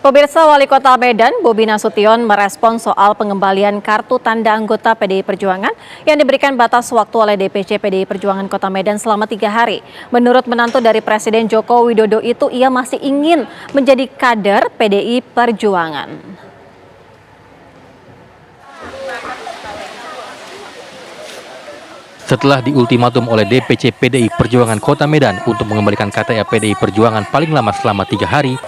Pemirsa, Wali Kota Medan, Bobi Nasution merespon soal pengembalian kartu tanda anggota PDI Perjuangan yang diberikan batas waktu oleh DPC PDI Perjuangan Kota Medan selama 3 hari. Menurut menantu dari Presiden Joko Widodo itu, ia masih ingin menjadi kader PDI Perjuangan. Setelah diultimatum oleh DPC PDI Perjuangan Kota Medan untuk mengembalikan KTA PDI Perjuangan paling lama selama 3 hari,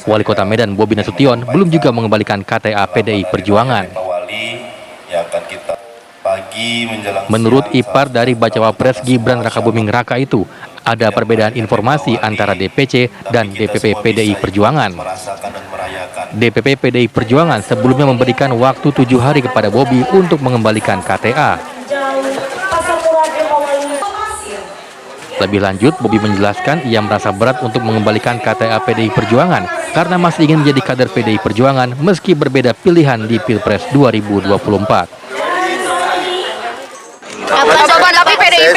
Wali Kota Medan Bobi Nasution belum juga mengembalikan KTA PDI Perjuangan. Menurut ipar dari Bacawa Pres Gibran Rakabuming Raka itu, ada perbedaan informasi antara DPC dan DPP PDI Perjuangan. DPP PDI Perjuangan sebelumnya memberikan waktu 7 hari kepada Bobi untuk mengembalikan KTA. Lebih lanjut, Bobi menjelaskan ia merasa berat untuk mengembalikan KTA PDI Perjuangan karena masih ingin menjadi kader PDI Perjuangan meski berbeda pilihan di Pilpres 2024.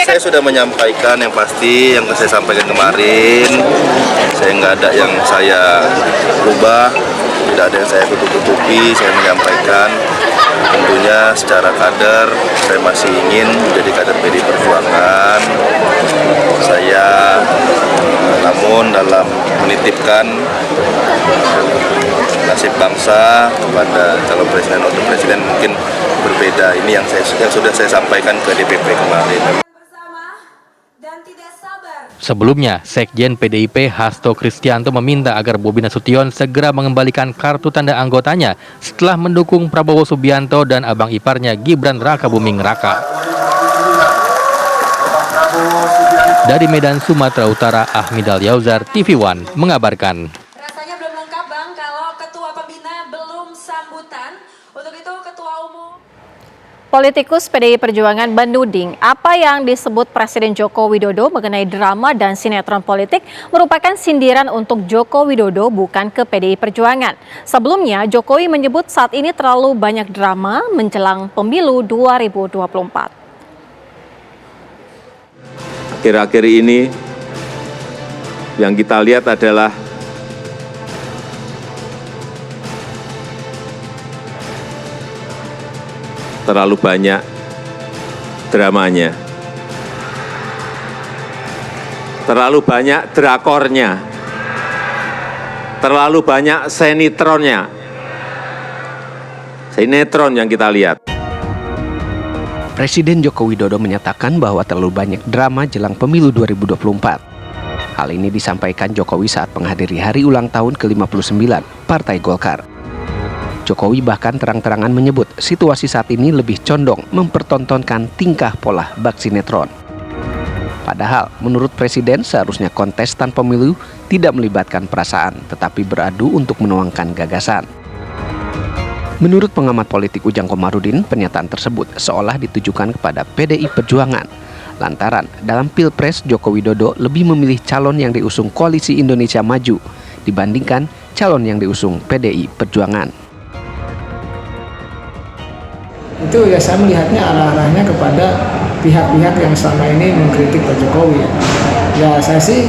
Saya sudah menyampaikan yang pasti yang saya sampaikan kemarin. Saya nggak ada yang saya rubah, tidak ada yang saya tutup-tutupi. Saya menyampaikan tentunya secara kader saya masih ingin menjadi kader PDI Perjuangan. Saya namun dalam menitipkan nasib bangsa kepada calon presiden atau presiden mungkin berbeda. Ini yang sudah saya sampaikan ke DPP kemarin. Sebelumnya, Sekjen PDIP Hasto Kristianto meminta agar Bobi Nasution segera mengembalikan kartu tanda anggotanya setelah mendukung Prabowo Subianto dan abang iparnya Gibran Rakabuming Raka. Dari Medan, Sumatera Utara, Ahmidal Yauzar, TV One mengabarkan. Rasanya belum lengkap, Bang, kalau ketua pembina belum sambutan. Untuk itu ketua umum. Politikus PDI Perjuangan menuding apa yang disebut Presiden Joko Widodo mengenai drama dan sinetron politik merupakan sindiran untuk Joko Widodo, bukan ke PDI Perjuangan. Sebelumnya, Jokowi menyebut saat ini terlalu banyak drama menjelang pemilu 2024. Akhir-akhir ini yang kita lihat adalah terlalu banyak dramanya, terlalu banyak drakornya, terlalu banyak sinetronnya, sinetron yang kita lihat. Presiden Joko Widodo menyatakan bahwa terlalu banyak drama jelang pemilu 2024. Hal ini disampaikan Jokowi saat menghadiri hari ulang tahun ke-59 Partai Golkar. Jokowi bahkan terang-terangan menyebut situasi saat ini lebih condong mempertontonkan tingkah pola bak sinetron. Padahal menurut Presiden seharusnya kontestan pemilu tidak melibatkan perasaan tetapi beradu untuk menuangkan gagasan. Menurut pengamat politik Ujang Komarudin, pernyataan tersebut seolah ditujukan kepada PDI Perjuangan. Lantaran dalam Pilpres Joko Widodo lebih memilih calon yang diusung Koalisi Indonesia Maju dibandingkan calon yang diusung PDI Perjuangan. Itu ya saya melihatnya arah-arahnya kepada pihak-pihak yang selama ini mengkritik Pak Jokowi. Ya saya sih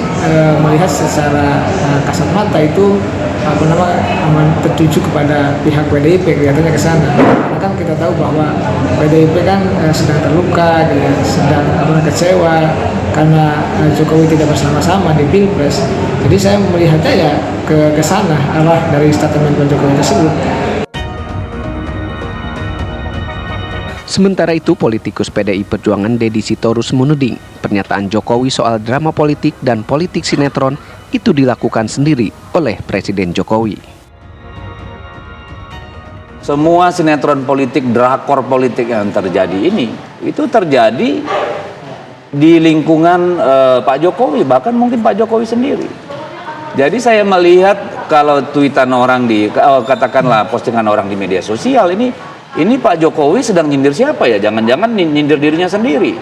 melihat secara kasat mata itu tertuju kepada pihak PDIP, kelihatannya ke sana. Karena kan kita tahu bahwa PDIP kan sedang terluka, sedang kecewa karena Jokowi tidak bersama-sama di Pilpres. Jadi saya melihatnya ya ke sana arah dari statement Pak Jokowi tersebut. Sementara itu, politikus PDI Perjuangan Deddy Sitorus menuding pernyataan Jokowi soal drama politik dan politik sinetron itu dilakukan sendiri oleh Presiden Jokowi. Semua sinetron politik, drakor politik yang terjadi ini, itu terjadi di lingkungan Pak Jokowi, bahkan mungkin Pak Jokowi sendiri. Jadi saya melihat kalau tweetan orang katakanlah postingan orang di media sosial ini Pak Jokowi sedang nyindir siapa ya? Jangan-jangan nyindir dirinya sendiri.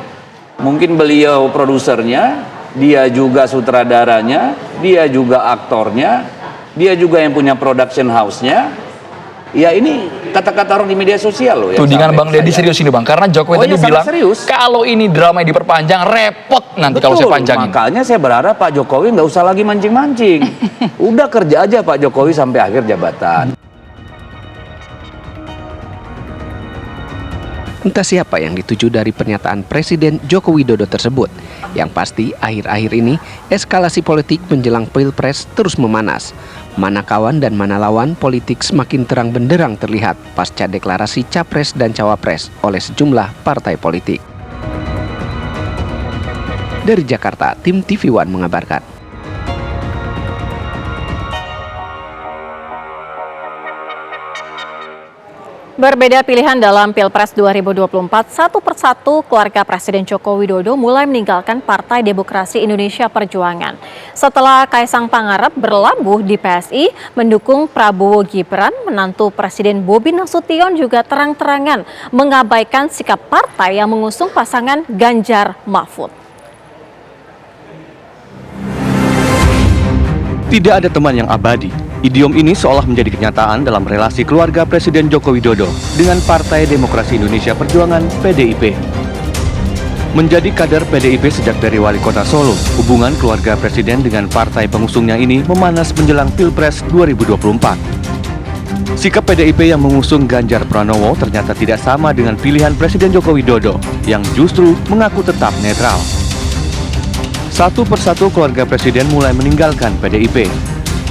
Mungkin beliau produsernya, dia juga sutradaranya, dia juga aktornya, dia juga yang punya production house-nya. Ya ini kata-kata orang di media sosial loh. Tudingan Bang Deddy serius ini Bang, karena Jokowi tadi bilang serius. kalau ini drama yang diperpanjang repot nanti kalau saya panjangin. Makanya saya berharap Pak Jokowi nggak usah lagi mancing-mancing. Udah kerja aja Pak Jokowi sampai akhir jabatan. Entah siapa yang dituju dari pernyataan Presiden Joko Widodo tersebut. Yang pasti, akhir-akhir ini eskalasi politik menjelang Pilpres terus memanas. Mana kawan dan mana lawan politik semakin terang benderang terlihat pasca deklarasi Capres dan Cawapres oleh sejumlah partai politik. Dari Jakarta, tim TV One mengabarkan. Berbeda pilihan dalam Pilpres 2024, satu persatu keluarga Presiden Joko Widodo mulai meninggalkan Partai Demokrasi Indonesia Perjuangan. Setelah Kaisang Pangarep berlabuh di PSI, mendukung Prabowo Gibran, menantu Presiden Bobi Nasution juga terang-terangan mengabaikan sikap partai yang mengusung pasangan Ganjar Mahfud. Tidak ada teman yang abadi. Idiom ini seolah menjadi kenyataan dalam relasi keluarga Presiden Joko Widodo dengan Partai Demokrasi Indonesia Perjuangan (PDIP). Menjadi kader PDIP sejak dari wali kota Solo, hubungan keluarga Presiden dengan partai pengusungnya ini memanas menjelang Pilpres 2024. Sikap PDIP yang mengusung Ganjar Pranowo ternyata tidak sama dengan pilihan Presiden Joko Widodo yang justru mengaku tetap netral. Satu persatu keluarga Presiden mulai meninggalkan PDIP.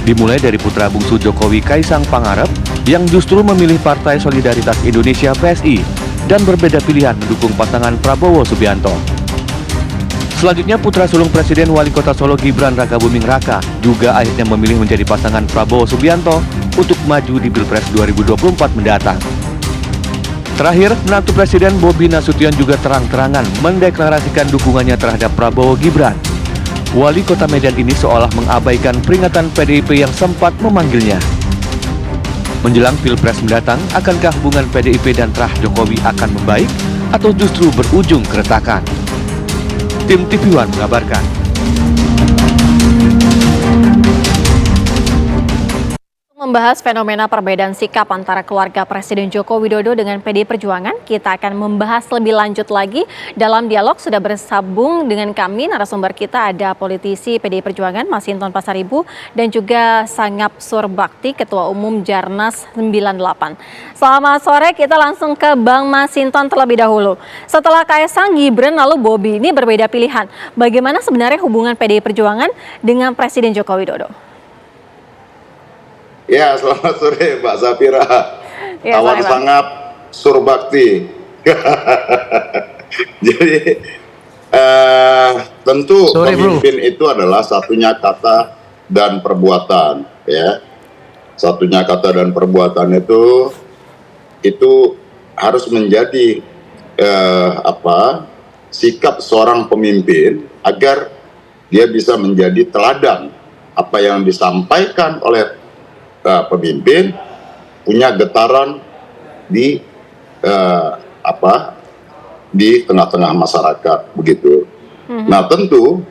Dimulai dari putra bungsu Jokowi Kaisang Pangarep yang justru memilih Partai Solidaritas Indonesia (PSI) dan berbeda pilihan mendukung pasangan Prabowo Subianto. Selanjutnya putra sulung Presiden Wali Kota Solo Gibran Rakabuming Raka juga akhirnya memilih menjadi pasangan Prabowo Subianto untuk maju di Pilpres 2024 mendatang. Terakhir, menantu Presiden Bobi Nasution juga terang-terangan mendeklarasikan dukungannya terhadap Prabowo Gibran. Wali Kota Medan ini seolah mengabaikan peringatan PDIP yang sempat memanggilnya. Menjelang Pilpres mendatang, akankah hubungan PDIP dan Trah Jokowi akan membaik atau justru berujung keretakan? Tim TV One mengabarkan. Membahas fenomena perbedaan sikap antara keluarga Presiden Joko Widodo dengan PDI Perjuangan, kita akan membahas lebih lanjut lagi dalam dialog. Sudah bersambung dengan kami narasumber kita, ada politisi PDI Perjuangan Masinton Pasaribu dan juga Sangap Surbakti, Ketua Umum Jarnas 98. Selamat sore, kita langsung ke Bang Masinton terlebih dahulu. Setelah Kaisang, Gibran lalu Bobi, ini berbeda pilihan. Bagaimana sebenarnya hubungan PDI Perjuangan dengan Presiden Joko Widodo? Ya, selamat sore Mbak Zafira. Ya, Kawan Sangap Surbakti. Jadi tentu pemimpin itu adalah satunya kata dan perbuatan, ya. Satunya kata dan perbuatan itu harus menjadi sikap seorang pemimpin agar dia bisa menjadi teladan. Apa yang disampaikan oleh pemimpin punya getaran di tengah-tengah masyarakat begitu. Nah tentu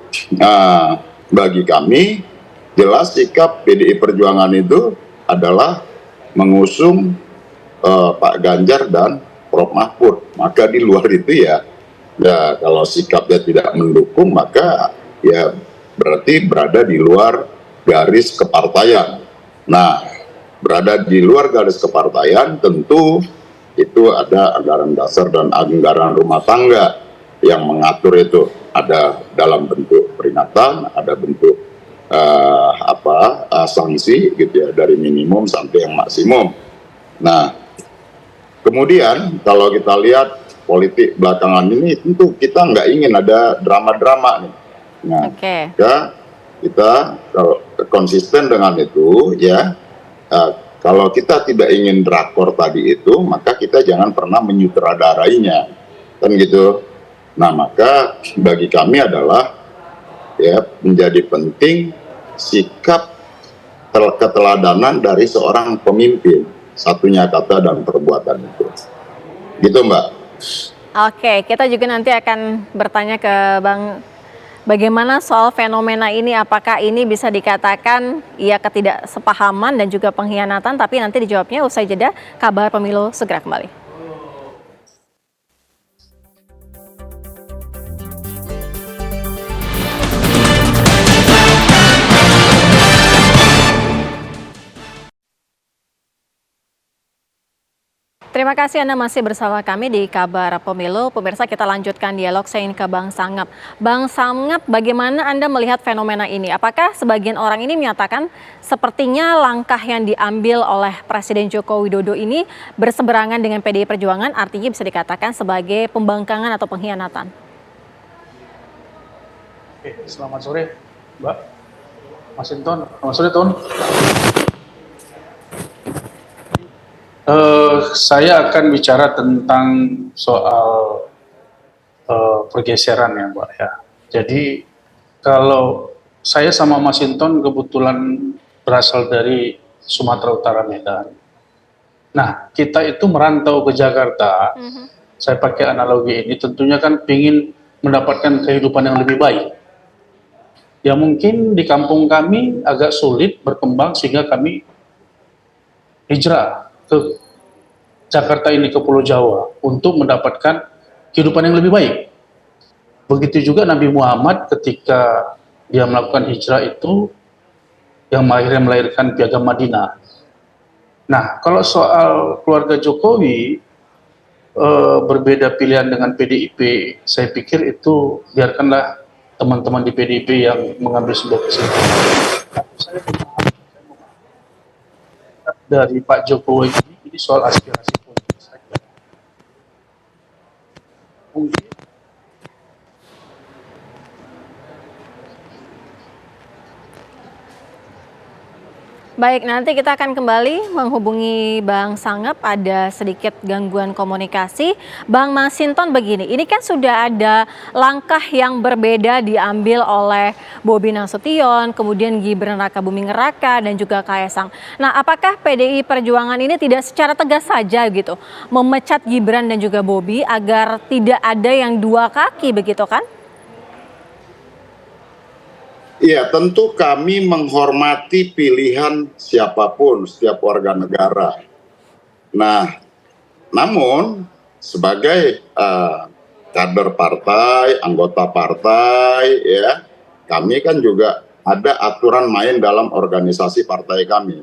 bagi kami jelas sikap PDI Perjuangan itu adalah mengusung Pak Ganjar dan Prof Mahfud. Maka di luar itu ya kalau sikapnya tidak mendukung maka ya berarti berada di luar garis kepartaian. Nah, berada di luar garis kepartaian tentu itu ada anggaran dasar dan anggaran rumah tangga yang mengatur itu. Ada dalam bentuk peringatan, ada bentuk sanksi gitu ya, dari minimum sampai yang maksimum. Nah, kemudian kalau kita lihat politik belakangan ini tentu kita nggak ingin ada drama-drama nih. Nah, kita kalau konsisten dengan itu ya, kalau kita tidak ingin drakor tadi itu maka kita jangan pernah menyutradarainya kan gitu. Nah maka bagi kami adalah ya menjadi penting sikap keteladanan dari seorang pemimpin, satunya kata dan perbuatan itu gitu Mbak. Oke, kita juga nanti akan bertanya ke Bang Bagaimana soal fenomena ini? Apakah ini bisa dikatakan ya ketidaksepahaman dan juga pengkhianatan? Tapi nanti dijawabnya usai jeda. Kabar Pemilu segera kembali. Terima kasih Anda masih bersama kami di Kabar Pemilu. Pemirsa, kita lanjutkan dialog. Saya ingin ke Bang Sangap. Bang Sangap, bagaimana Anda melihat fenomena ini? Apakah sebagian orang ini menyatakan sepertinya langkah yang diambil oleh Presiden Joko Widodo ini berseberangan dengan PDI Perjuangan, artinya bisa dikatakan sebagai pembangkangan atau pengkhianatan? Oke, selamat sore, Mbak. Mas Inton, selamat sore, Ton. Saya akan bicara tentang soal pergeseran ya, Mbak ya. Jadi kalau saya sama Mas Inton kebetulan berasal dari Sumatera Utara, Medan. Nah, kita itu merantau ke Jakarta. Saya pakai analogi ini, tentunya kan ingin mendapatkan kehidupan yang lebih baik. Ya mungkin di kampung kami agak sulit berkembang sehingga kami hijrah ke Jakarta ini, ke Pulau Jawa, untuk mendapatkan kehidupan yang lebih baik. Begitu juga Nabi Muhammad ketika dia melakukan hijrah itu, yang akhirnya melahirkan Piagam Madinah. Nah, kalau soal keluarga Jokowi, berbeda pilihan dengan PDIP, saya pikir itu biarkanlah teman-teman di PDIP yang mengambil sebuah kesimpulan. Saya dari Pak Jokowi ini soal aspirasi politik saja. Mungkin Baik, nanti kita akan kembali menghubungi Bang Sangap, ada sedikit gangguan komunikasi. Bang Masinton, begini, ini kan sudah ada langkah yang berbeda diambil oleh Bobi Nasution, kemudian Gibran Rakabuming Raka, dan juga Kaesang. Nah, apakah PDI Perjuangan ini tidak secara tegas saja gitu memecat Gibran dan juga Bobi agar tidak ada yang dua kaki begitu kan? Iya, tentu kami menghormati pilihan siapapun, setiap warga negara. Nah, namun sebagai kader partai, anggota partai, ya, kami kan juga ada aturan main dalam organisasi partai kami.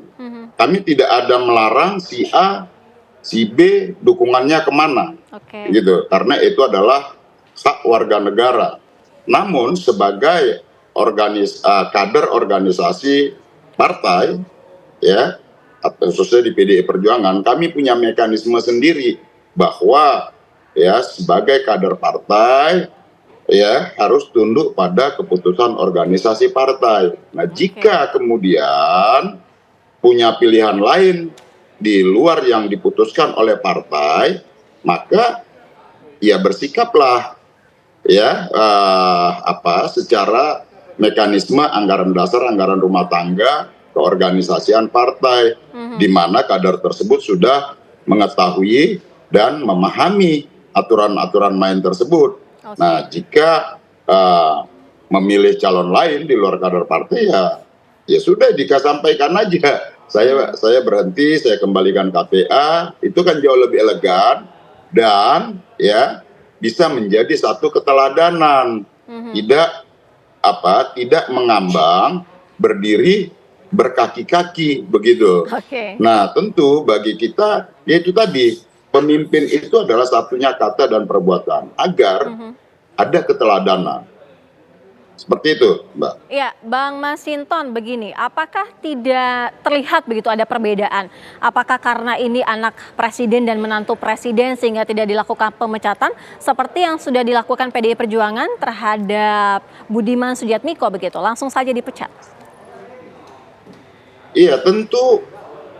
Kami tidak ada melarang si A, si B dukungannya kemana, gitu. Karena itu adalah hak warga negara. Namun sebagai kader organisasi partai, ya, khususnya di PDI Perjuangan, kami punya mekanisme sendiri bahwa ya sebagai kader partai ya harus tunduk pada keputusan organisasi partai. Nah, jika kemudian punya pilihan lain di luar yang diputuskan oleh partai, maka ya bersikaplah ya secara mekanisme anggaran dasar, anggaran rumah tangga, keorganisasian partai, di mana kader tersebut sudah mengetahui dan memahami aturan-aturan main tersebut. Nah, jika memilih calon lain di luar kader partai, ya sudah sampaikan aja. Saya berhenti, saya kembalikan KPA, itu kan jauh lebih elegan dan ya bisa menjadi satu keteladanan, tidak mengambang, berdiri berkaki-kaki begitu. Nah, tentu bagi kita yaitu tadi, pemimpin itu adalah satunya kata dan perbuatan agar ada keteladanan. Seperti itu, Mbak. Ya, Bang Masinton, begini, apakah tidak terlihat begitu ada perbedaan? Apakah karena ini anak presiden dan menantu presiden sehingga tidak dilakukan pemecatan seperti yang sudah dilakukan PDI Perjuangan terhadap Budiman Sujatmiko begitu, langsung saja dipecat? Iya, tentu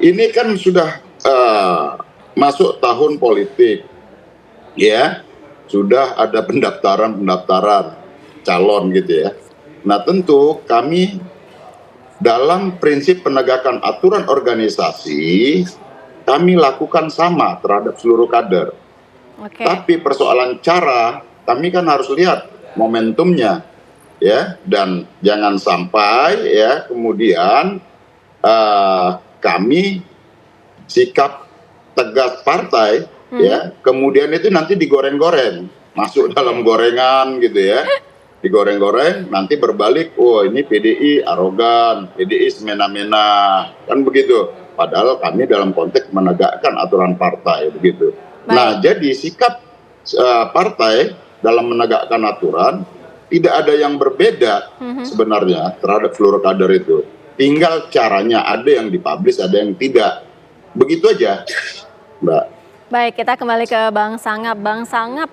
ini kan sudah masuk tahun politik, ya, sudah ada pendaftaran calon gitu ya. Nah, tentu kami dalam prinsip penegakan aturan organisasi kami lakukan sama terhadap seluruh kader. Tapi persoalan cara kami kan harus lihat momentumnya. ya, dan jangan sampai ya kemudian kami sikap tegas partai ya kemudian itu nanti digoreng-goreng, masuk dalam gorengan gitu ya, digoreng-goreng nanti berbalik, oh ini PDI arogan, PDI semena-mena, kan begitu, padahal kami dalam konteks menegakkan aturan partai begitu. Nah jadi sikap partai dalam menegakkan aturan tidak ada yang berbeda sebenarnya terhadap seluruh kader itu. Tinggal caranya, ada yang dipublish, ada yang tidak. Begitu aja, Mbak. Baik, kita kembali ke Bang Sangap. Bang Sangap,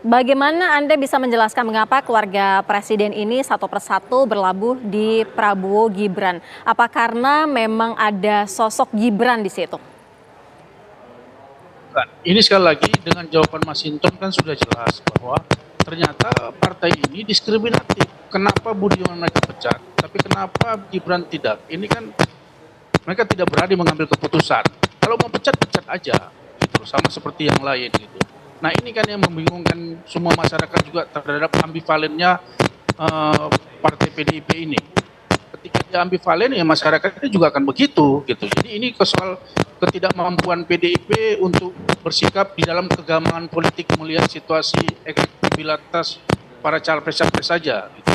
bagaimana Anda bisa menjelaskan mengapa keluarga Presiden ini satu persatu berlabuh di Prabowo Gibran? Apa karena memang ada sosok Gibran di situ? Ini sekali lagi dengan jawaban Mas Hinton kan sudah jelas bahwa ternyata partai ini diskriminatif. Kenapa Budiman mereka pecat, tapi kenapa Gibran tidak? Ini kan mereka tidak berani mengambil keputusan. Kalau mau pecat, pecat aja, gitu. Sama seperti yang lain gitu. Nah ini kan yang membingungkan semua masyarakat juga terhadap ambivalennya partai PDIP ini. Ketika dia ambivalen ya masyarakatnya juga akan begitu gitu. Jadi ini soal ketidakmampuan PDIP untuk bersikap di dalam kegamangan politik melihat situasi elektabilitas para capres-capres saja. Gitu.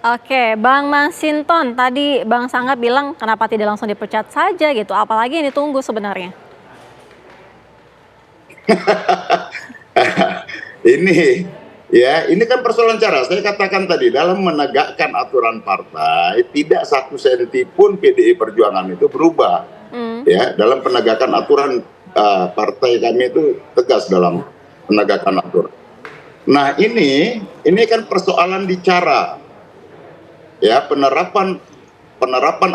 Oke, Bang Masinton, tadi Bang Sangap bilang kenapa tidak langsung dipecat saja gitu, apalagi yang ditunggu sebenarnya? Ini kan persoalan cara. Saya katakan tadi, dalam menegakkan aturan partai tidak satu senti pun PDI Perjuangan itu berubah. Ya, dalam penegakan aturan partai kami itu tegas dalam penegakan aturan. Nah ini kan persoalan di cara. Ya, penerapan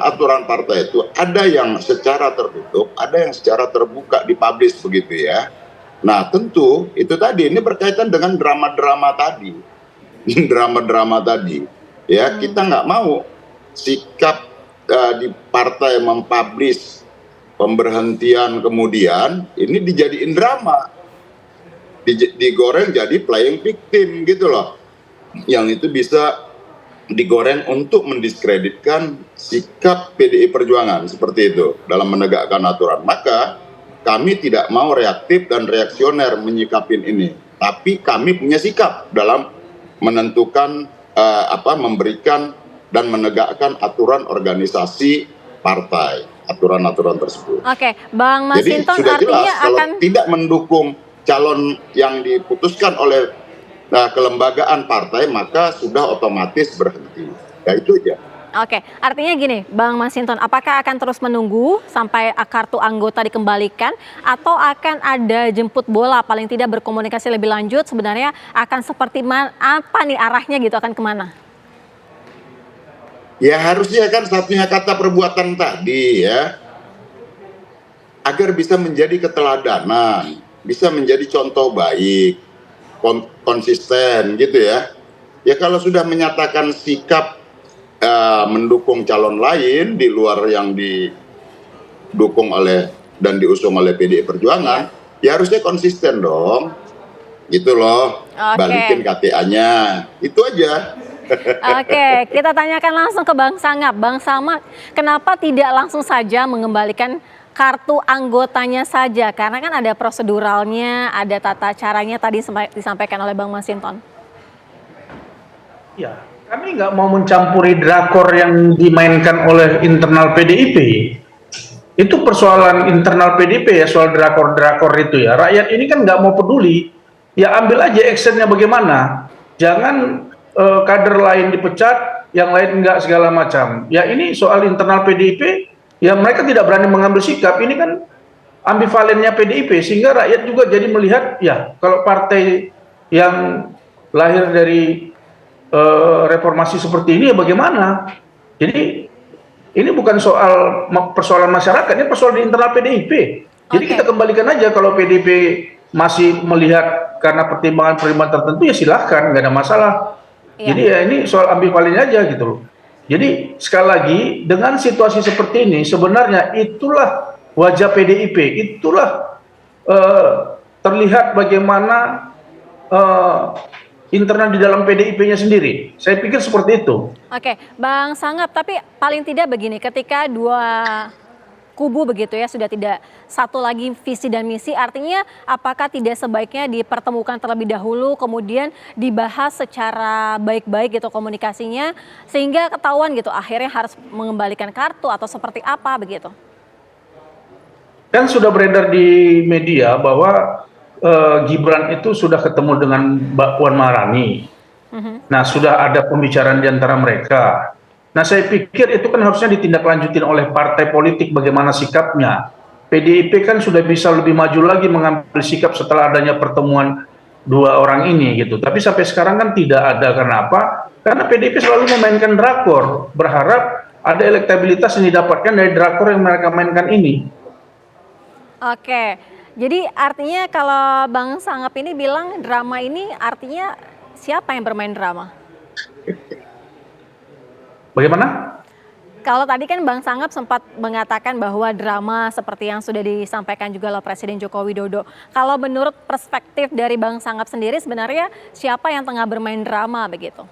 aturan partai itu ada yang secara tertutup, ada yang secara terbuka dipublish begitu ya. Nah tentu itu tadi ini berkaitan dengan drama-drama tadi, ya kita nggak mau sikap di partai mempublish pemberhentian kemudian ini dijadiin drama, digoreng jadi playing victim gitu loh, yang itu bisa digoreng untuk mendiskreditkan sikap PDI Perjuangan seperti itu dalam menegakkan aturan. Maka kami tidak mau reaktif dan reaksioner menyikapin ini, tapi kami punya sikap dalam menentukan memberikan dan menegakkan aturan organisasi partai, aturan-aturan tersebut. Oke, Bang Masinton, jadi sudah artinya jelas kalau tidak mendukung calon yang diputuskan oleh kelembagaan partai maka sudah otomatis berhenti. Ya itu aja. Oke, artinya gini, Bang Masinton, apakah akan terus menunggu sampai kartu anggota dikembalikan atau akan ada jemput bola, paling tidak berkomunikasi lebih lanjut sebenarnya akan seperti apa nih arahnya gitu, akan kemana? Ya harusnya kan satunya kata perbuatan tadi ya, agar bisa menjadi keteladanan, bisa menjadi contoh baik, konsisten gitu ya. Ya kalau sudah menyatakan sikap mendukung calon lain di luar yang didukung oleh dan diusung oleh PDI Perjuangan, ya harusnya konsisten dong, gitu loh. Balikin KTA-nya, itu aja. Oke, kita tanyakan langsung ke Bang Sangap. Bang Sangap, kenapa tidak langsung saja mengembalikan kartu anggotanya saja? Karena kan ada proseduralnya, ada tata caranya tadi disampaikan oleh Bang Masinton. Ya, kami nggak mau mencampuri drakor yang dimainkan oleh internal PDIP. Itu persoalan internal PDIP ya, soal drakor-drakor itu ya. Rakyat ini kan nggak mau peduli. Ya ambil aja actionnya bagaimana. Jangan kader lain dipecat, yang lain nggak segala macam. Ya ini soal internal PDIP, ya mereka tidak berani mengambil sikap. Ini kan ambivalennya PDIP, sehingga rakyat juga jadi melihat, ya kalau partai yang lahir dari reformasi seperti ini ya bagaimana. Jadi ini bukan soal persoalan masyarakat, ini persoalan di internal PDIP. Jadi kita kembalikan aja, kalau PDIP masih melihat karena pertimbangan-pertimbangan tertentu ya silahkan, nggak ada masalah. Jadi ya ini soal ambivalennya aja gitu loh. Jadi sekali lagi dengan situasi seperti ini sebenarnya itulah wajah PDIP, itulah terlihat bagaimana internal di dalam PDIP-nya sendiri. Saya pikir seperti itu. Oke, Bang Sangap, tapi paling tidak begini, ketika dua kubu begitu ya sudah tidak satu lagi visi dan misi, artinya apakah tidak sebaiknya dipertemukan terlebih dahulu kemudian dibahas secara baik-baik gitu komunikasinya sehingga ketahuan gitu akhirnya harus mengembalikan kartu atau seperti apa begitu? Kan sudah beredar di media bahwa Gibran itu sudah ketemu dengan Mbak Puan Maharani. Nah, sudah ada pembicaraan di antara mereka. Nah, saya pikir itu kan harusnya ditindaklanjutin oleh partai politik bagaimana sikapnya. PDIP kan sudah bisa lebih maju lagi mengambil sikap setelah adanya pertemuan dua orang ini gitu. Tapi sampai sekarang kan tidak ada. Karena apa? Karena PDIP selalu memainkan drakor, berharap ada elektabilitas yang didapatkan dari drakor yang mereka mainkan ini. Oke, jadi artinya kalau Bang Sangap ini bilang drama ini artinya siapa yang bermain drama? Bagaimana? Kalau tadi kan Bang Sangap sempat mengatakan bahwa drama seperti yang sudah disampaikan juga oleh Presiden Joko Widodo. Kalau menurut perspektif dari Bang Sangap sendiri sebenarnya siapa yang tengah bermain drama begitu?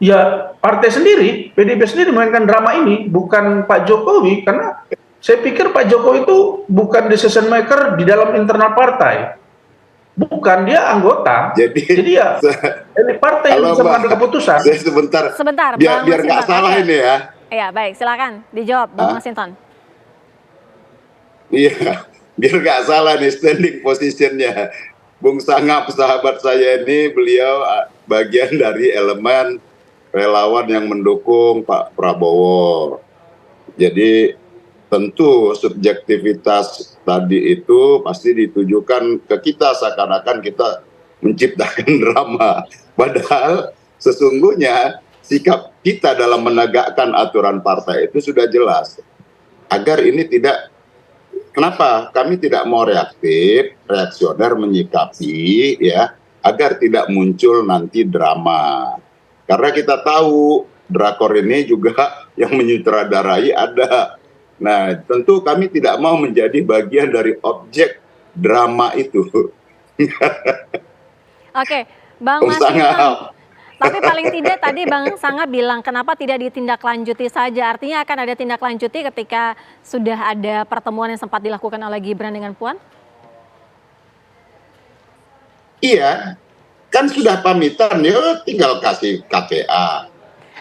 Ya partai sendiri, PDIP sendiri memainkan drama ini, bukan Pak Jokowi. Karena saya pikir Pak Jokowi itu bukan decision maker di dalam internal partai. Bukan, dia anggota. Jadi ya elit partai yang bisa mengambil keputusan. Sebentar, biar nggak salah ini ya. Iya, baik, silakan dijawab Bang Masinton. Iya, biar nggak salah nih standing positionnya. Bung Sangap, sahabat saya ini, beliau bagian dari elemen relawan yang mendukung Pak Prabowo. Jadi tentu subjektivitas tadi itu pasti ditujukan ke kita seakan-akan kita menciptakan drama. Padahal sesungguhnya sikap kita dalam menegakkan aturan partai itu sudah jelas. Agar ini tidak, kenapa kami tidak mau reaksioner menyikapi ya, agar tidak muncul nanti drama. Karena kita tahu drakor ini juga yang menyutradarai ada. Nah, tentu kami tidak mau menjadi bagian dari objek drama itu. Oke, Bang Masinton. Tapi paling tidak tadi Bang Sangap bilang kenapa tidak ditindaklanjuti saja. Artinya akan ada tindaklanjuti ketika sudah ada pertemuan yang sempat dilakukan oleh Gibran dengan Puan? Iya, kan sudah pamitan ya, tinggal kasih KTA.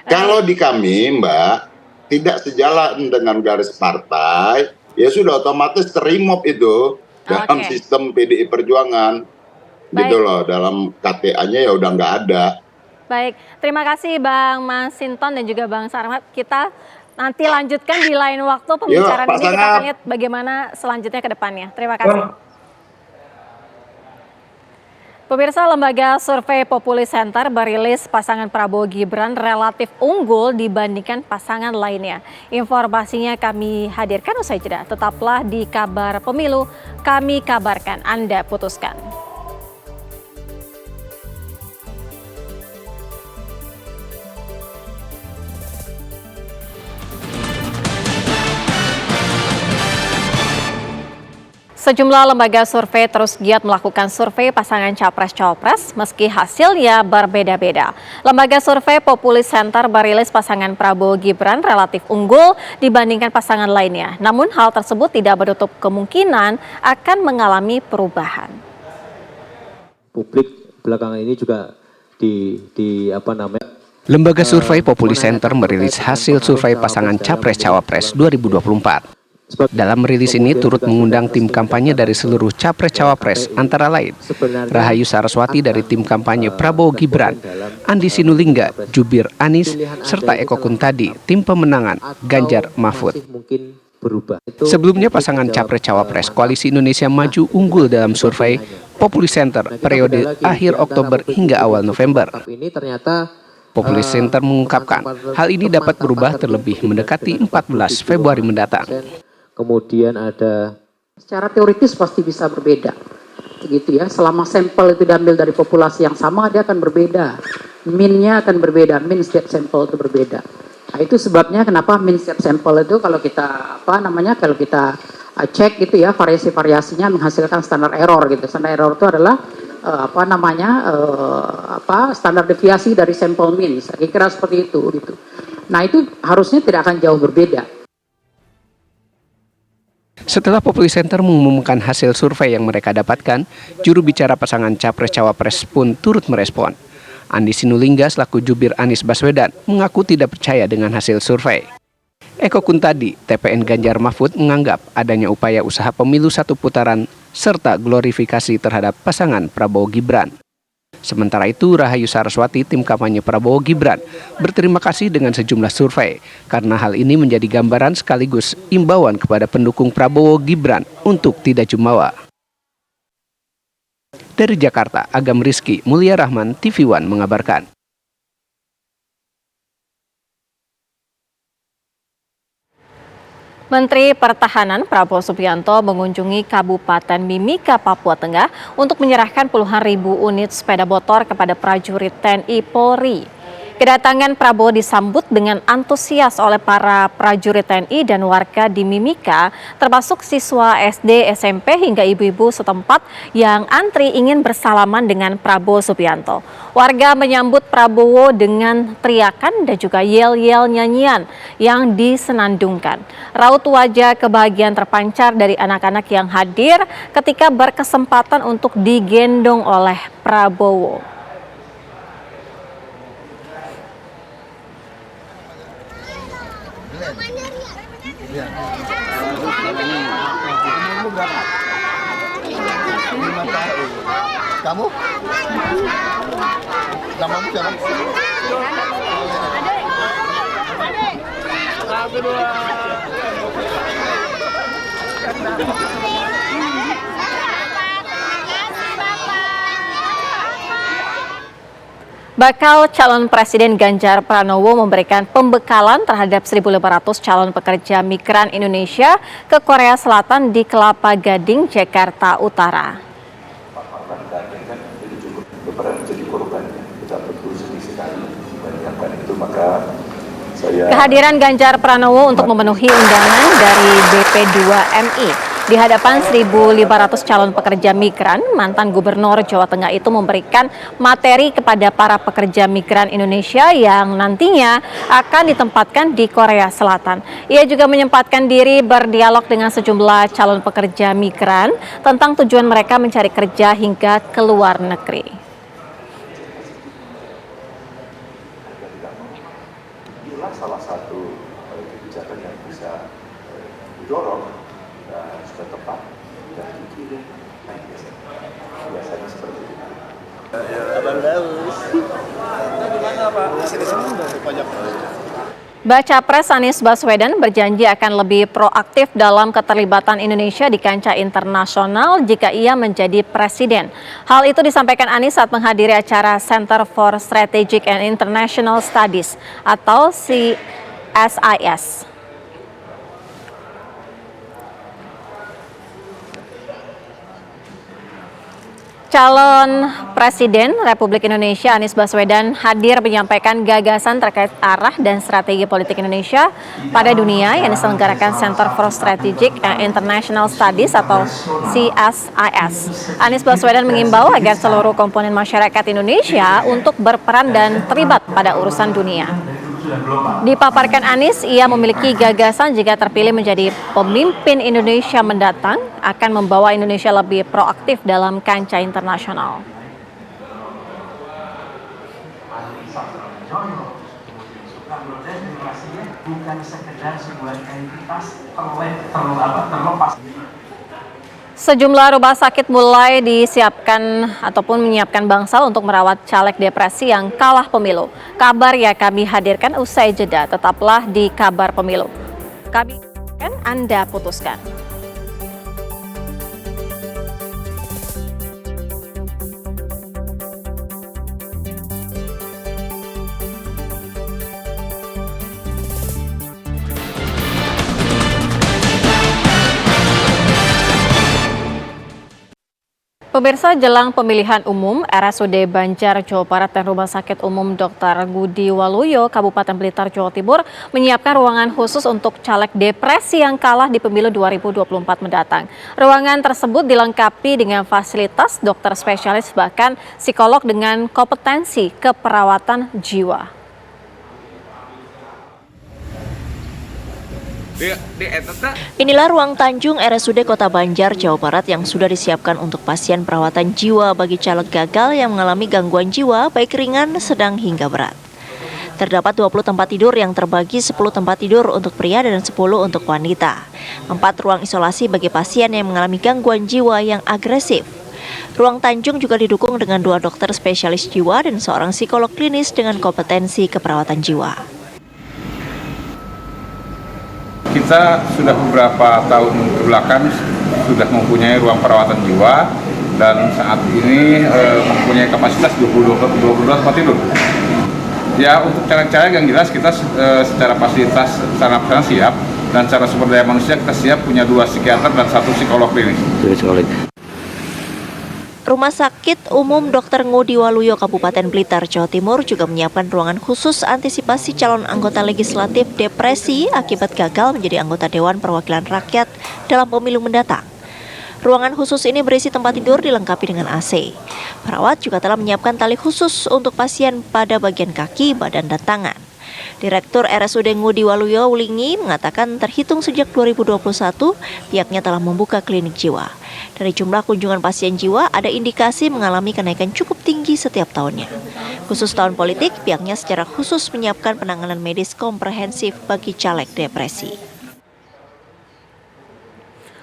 Kalau di kami, Mbak, tidak sejalan dengan garis partai, ya sudah otomatis terimop itu dalam sistem PDI Perjuangan. Gitu loh, dalam KTA-nya ya udah nggak ada. Baik, terima kasih Bang Masinton dan juga Bang Sangap. Kita nanti lanjutkan di lain waktu pembicaraan ini, kita akan lihat bagaimana selanjutnya ke depannya. Terima kasih. Pemirsa, Lembaga Survei Populi Center merilis pasangan Prabowo Gibran relatif unggul dibandingkan pasangan lainnya. Informasinya kami hadirkan usai jeda. Tetaplah di Kabar Pemilu, kami kabarkan, Anda putuskan. Sejumlah lembaga survei terus giat melakukan survei pasangan Capres-Cawapres meski hasilnya berbeda-beda. Lembaga survei Populi Center merilis pasangan Prabowo Gibran relatif unggul dibandingkan pasangan lainnya. Namun hal tersebut tidak menutup kemungkinan akan mengalami perubahan. Publik belakangan ini juga Lembaga survei Populi Center merilis hasil survei pasangan Capres-Cawapres 2024. Dalam rilis ini turut mengundang tim kampanye dari seluruh Capres-Cawapres antara lain Rahayu Saraswati dari tim kampanye Prabowo Gibran, Andi Sinulinga, Jubir Anies, serta Eko Kuntadi, tim pemenangan Ganjar Mahfud. Sebelumnya pasangan Capres-Cawapres Koalisi Indonesia Maju unggul dalam survei Populi Center periode akhir Oktober hingga awal November. Populi Center mengungkapkan hal ini dapat berubah terlebih mendekati 14 Februari mendatang. Kemudian ada secara teoritis pasti bisa berbeda, begitu ya. Selama sampel itu diambil dari populasi yang sama, dia akan berbeda. Min-nya akan berbeda, min setiap sampel itu berbeda. Nah, itu sebabnya kenapa min setiap sampel itu kalau kita kalau kita cek gitu ya, variasi-variasinya menghasilkan standar error gitu. Standar error itu adalah standar deviasi dari sampel mean, saya kira seperti itu gitu. Nah itu harusnya tidak akan jauh berbeda. Setelah Populi Center mengumumkan hasil survei yang mereka dapatkan, juru bicara pasangan Capres-Cawapres pun turut merespon. Andi Sinulinga selaku jubir Anies Baswedan mengaku tidak percaya dengan hasil survei. Eko Kuntadi, TPN Ganjar Mahfud menganggap adanya upaya usaha pemilu satu putaran serta glorifikasi terhadap pasangan Prabowo Gibran. Sementara itu, Rahayu Saraswati, tim kampanye Prabowo Gibran, berterima kasih dengan sejumlah survei karena hal ini menjadi gambaran sekaligus imbauan kepada pendukung Prabowo Gibran untuk tidak jumawa. Dari Jakarta, Agam Rizky, Mulia Rahman, TV One mengabarkan. Menteri Pertahanan Prabowo Subianto mengunjungi Kabupaten Mimika, Papua Tengah untuk menyerahkan puluhan ribu unit sepeda motor kepada prajurit TNI Polri. Kedatangan Prabowo disambut dengan antusias oleh para prajurit TNI dan warga di Mimika, termasuk siswa SD, SMP hingga ibu-ibu setempat yang antri ingin bersalaman dengan Prabowo Subianto. Warga menyambut Prabowo dengan teriakan dan juga yel-yel nyanyian yang disenandungkan. Raut wajah kebahagiaan terpancar dari anak-anak yang hadir ketika berkesempatan untuk digendong oleh Prabowo. Kamu? Namamu siapa? Bakal calon Presiden Ganjar Pranowo memberikan pembekalan terhadap 1.500 calon pekerja migran Indonesia ke Korea Selatan di Kelapa Gading, Jakarta Utara. Kehadiran Ganjar Pranowo untuk memenuhi undangan dari BP2MI di hadapan 1.500 calon pekerja migran, mantan Gubernur Jawa Tengah itu memberikan materi kepada para pekerja migran Indonesia yang nantinya akan ditempatkan di Korea Selatan. Ia juga menyempatkan diri berdialog dengan sejumlah calon pekerja migran tentang tujuan mereka mencari kerja hingga ke luar negeri. Salah satu kebijakan yang bisa didorong dan sudah tepat dan dikirim biasanya seperti itu. Abang Daus. Gimana Pak? Baca Pres Anies Baswedan berjanji akan lebih proaktif dalam keterlibatan Indonesia di kancah internasional jika ia menjadi presiden. Hal itu disampaikan Anies saat menghadiri acara Center for Strategic and International Studies atau CSIS. Calon Presiden Republik Indonesia Anies Baswedan hadir menyampaikan gagasan terkait arah dan strategi politik Indonesia pada dunia yang diselenggarakan Center for Strategic and International Studies atau CSIS. Anies Baswedan mengimbau agar seluruh komponen masyarakat Indonesia untuk berperan dan terlibat pada urusan dunia. Dipaparkan Anies, ia memiliki gagasan jika terpilih menjadi pemimpin Indonesia mendatang akan membawa Indonesia lebih proaktif dalam kancah internasional. Bukan sekedar sebuah entitas terlepas. Sejumlah rumah sakit mulai disiapkan ataupun menyiapkan bangsal untuk merawat caleg depresi yang kalah pemilu. Kabar yang kami hadirkan usai jeda, tetaplah di Kabar Pemilu. Kami akan Anda putuskan. Pemirsa, jelang pemilihan umum, RSUD Banjar, Jawa Barat dan Rumah Sakit Umum Dr. Ngudi Waluyo, Kabupaten Blitar, Jawa Timur menyiapkan ruangan khusus untuk caleg depresi yang kalah di pemilu 2024 mendatang. Ruangan tersebut dilengkapi dengan fasilitas dokter spesialis bahkan psikolog dengan kompetensi keperawatan jiwa. Inilah ruang Tanjung RSUD Kota Banjar, Jawa Barat yang sudah disiapkan untuk pasien perawatan jiwa bagi caleg gagal yang mengalami gangguan jiwa baik ringan, sedang hingga berat. Terdapat 20 tempat tidur yang terbagi 10 tempat tidur untuk pria dan 10 untuk wanita. 4 ruang isolasi bagi pasien yang mengalami gangguan jiwa yang agresif. Ruang Tanjung juga didukung dengan 2 dokter spesialis jiwa dan seorang psikolog klinis dengan kompetensi keperawatan jiwa. Kita sudah beberapa tahun kebelakang sudah mempunyai ruang perawatan jiwa dan saat ini mempunyai kapasitas 22 tempat tidur. Ya, untuk caleg-caleg yang jelas kita secara fasilitas secara siap dan secara sumber daya manusia kita siap punya 2 psikiater dan 1 psikolog klinis. Rumah Sakit Umum Dr. Ngudi Waluyo, Kabupaten Blitar, Jawa Timur juga menyiapkan ruangan khusus antisipasi calon anggota legislatif depresi akibat gagal menjadi anggota Dewan Perwakilan Rakyat dalam pemilu mendatang. Ruangan khusus ini berisi tempat tidur dilengkapi dengan AC. Perawat juga telah menyiapkan tali khusus untuk pasien pada bagian kaki, badan, dan tangan. Direktur RSUD Ngudi Waluyo Wulingi mengatakan terhitung sejak 2021 pihaknya telah membuka klinik jiwa. Dari jumlah kunjungan pasien jiwa ada indikasi mengalami kenaikan cukup tinggi setiap tahunnya. Khusus tahun politik, pihaknya secara khusus menyiapkan penanganan medis komprehensif bagi caleg depresi.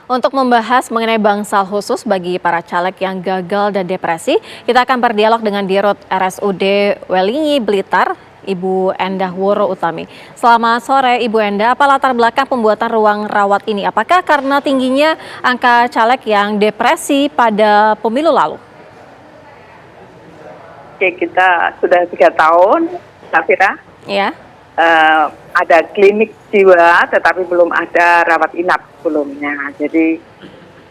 Untuk membahas mengenai bangsal khusus bagi para caleg yang gagal dan depresi, kita akan berdialog dengan Dirut RSUD Wulingi Blitar, Ibu Endah Woro Utami. Selamat sore Ibu Endah, apa latar belakang pembuatan ruang rawat ini? Apakah karena tingginya angka caleg yang depresi pada pemilu lalu? Oke, kita sudah 3 tahun, Safira. Ya. Ada klinik jiwa, tetapi belum ada rawat inap sebelumnya. Jadi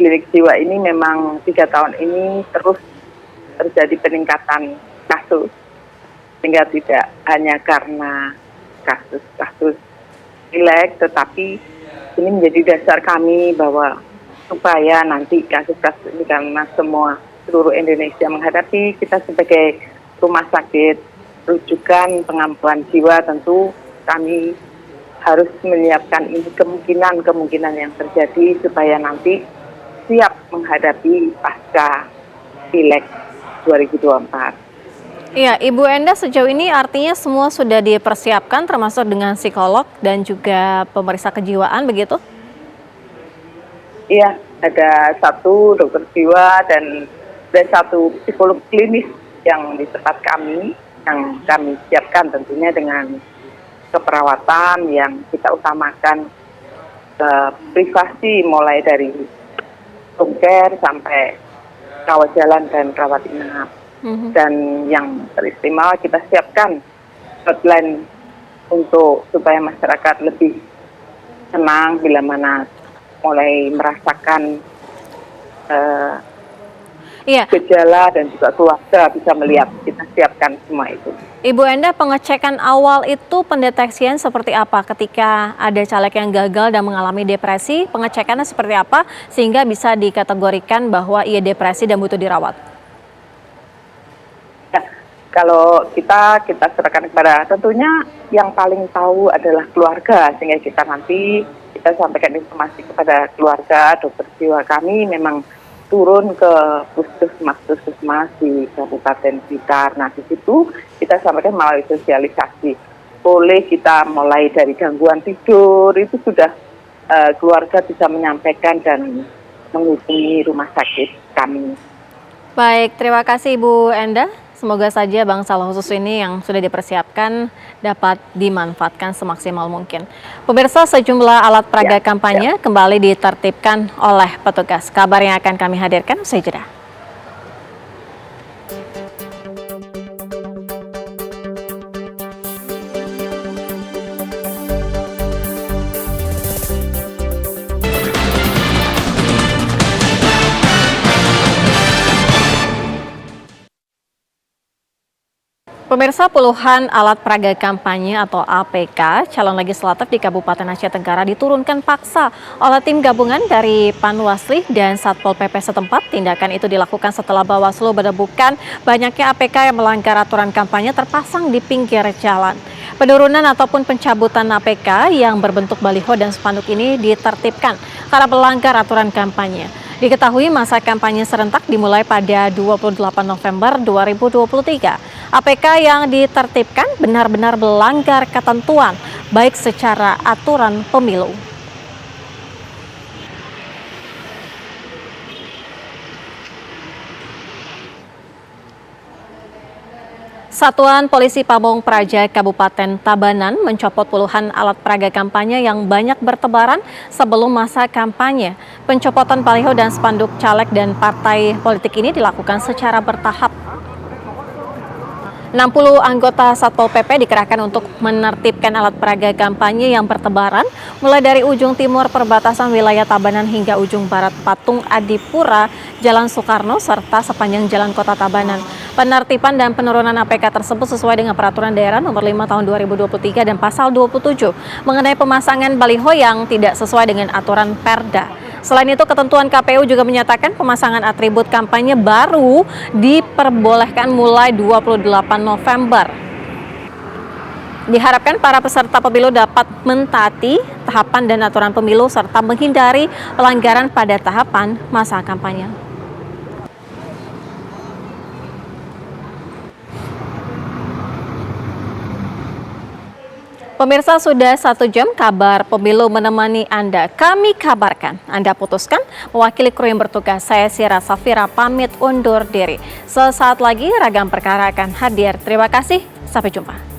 klinik jiwa ini memang 3 tahun ini terus terjadi peningkatan kasus. Sehingga tidak hanya karena kasus-kasus pilek, tetapi ini menjadi dasar kami bahwa supaya nanti kasus-kasus ini karena seluruh Indonesia menghadapi, kita sebagai rumah sakit rujukan pengampuan jiwa tentu kami harus menyiapkan ini kemungkinan yang terjadi supaya nanti siap menghadapi pasca pilek 2024. Iya, Ibu Endah, sejauh ini artinya semua sudah dipersiapkan termasuk dengan psikolog dan juga pemeriksa kejiwaan begitu? Iya, ada 1 dokter jiwa dan ada 1 psikolog klinis yang di tempat kami yang kami siapkan tentunya dengan keperawatan yang kita utamakan privasi mulai dari home care sampai rawat jalan dan rawat inap. Dan yang teristimewa kita siapkan hotline untuk supaya masyarakat lebih tenang bila mana mulai merasakan gejala dan juga keluarga bisa melihat, kita siapkan semua itu. Ibu Endah, pengecekan awal itu pendeteksian seperti apa ketika ada caleg yang gagal dan mengalami depresi? Pengecekannya seperti apa sehingga bisa dikategorikan bahwa ia depresi dan butuh dirawat? Kalau kita serahkan kepada tentunya yang paling tahu adalah keluarga, sehingga kita nanti kita sampaikan informasi kepada keluarga. Dokter jiwa kami memang turun ke puskesmas di Kabupaten Blitar. Nah, di situ kita sampaikan melalui sosialisasi. Boleh kita mulai dari gangguan tidur, itu sudah keluarga bisa menyampaikan dan menghubungi rumah sakit kami. Baik, terima kasih Ibu Endah. Semoga saja bangsal khusus ini yang sudah dipersiapkan dapat dimanfaatkan semaksimal mungkin. Pemirsa, sejumlah alat peraga kampanye kembali ditertibkan oleh petugas. Kabar yang akan kami hadirkan usai jeda. Pemirsa, puluhan alat peraga kampanye atau APK calon legislatif di Kabupaten Aceh Tenggara diturunkan paksa oleh tim gabungan dari Panwasli dan Satpol PP setempat. Tindakan itu dilakukan setelah Bawaslu menemukan banyaknya APK yang melanggar aturan kampanye terpasang di pinggir jalan. Penurunan ataupun pencabutan APK yang berbentuk baliho dan spanduk ini ditertibkan karena melanggar aturan kampanye. Diketahui masa kampanye serentak dimulai pada 28 November 2023. APK yang ditertibkan benar-benar melanggar ketentuan, baik secara aturan pemilu. Satuan Polisi Pamong Praja Kabupaten Tabanan mencopot puluhan alat peraga kampanye yang banyak bertebaran sebelum masa kampanye. Pencopotan baliho dan spanduk caleg dan partai politik ini dilakukan secara bertahap. 60 anggota Satpol PP dikerahkan untuk menertibkan alat peraga kampanye yang bertebaran mulai dari ujung timur perbatasan wilayah Tabanan hingga ujung barat Patung Adipura, Jalan Soekarno, serta sepanjang Jalan Kota Tabanan. Penertiban dan penurunan APK tersebut sesuai dengan Peraturan Daerah Nomor 5 Tahun 2023 dan Pasal 27 mengenai pemasangan baliho yang tidak sesuai dengan aturan Perda. Selain itu, ketentuan KPU juga menyatakan pemasangan atribut kampanye baru diperbolehkan mulai 28 November. Diharapkan para peserta pemilu dapat mentaati tahapan dan aturan pemilu serta menghindari pelanggaran pada tahapan masa kampanye. Pemirsa, sudah 1 jam kabar pemilu menemani Anda. Kami kabarkan, Anda putuskan. Mewakili kru yang bertugas, saya Sira Safira pamit undur diri. Sesaat lagi Ragam Perkara akan hadir. Terima kasih, sampai jumpa.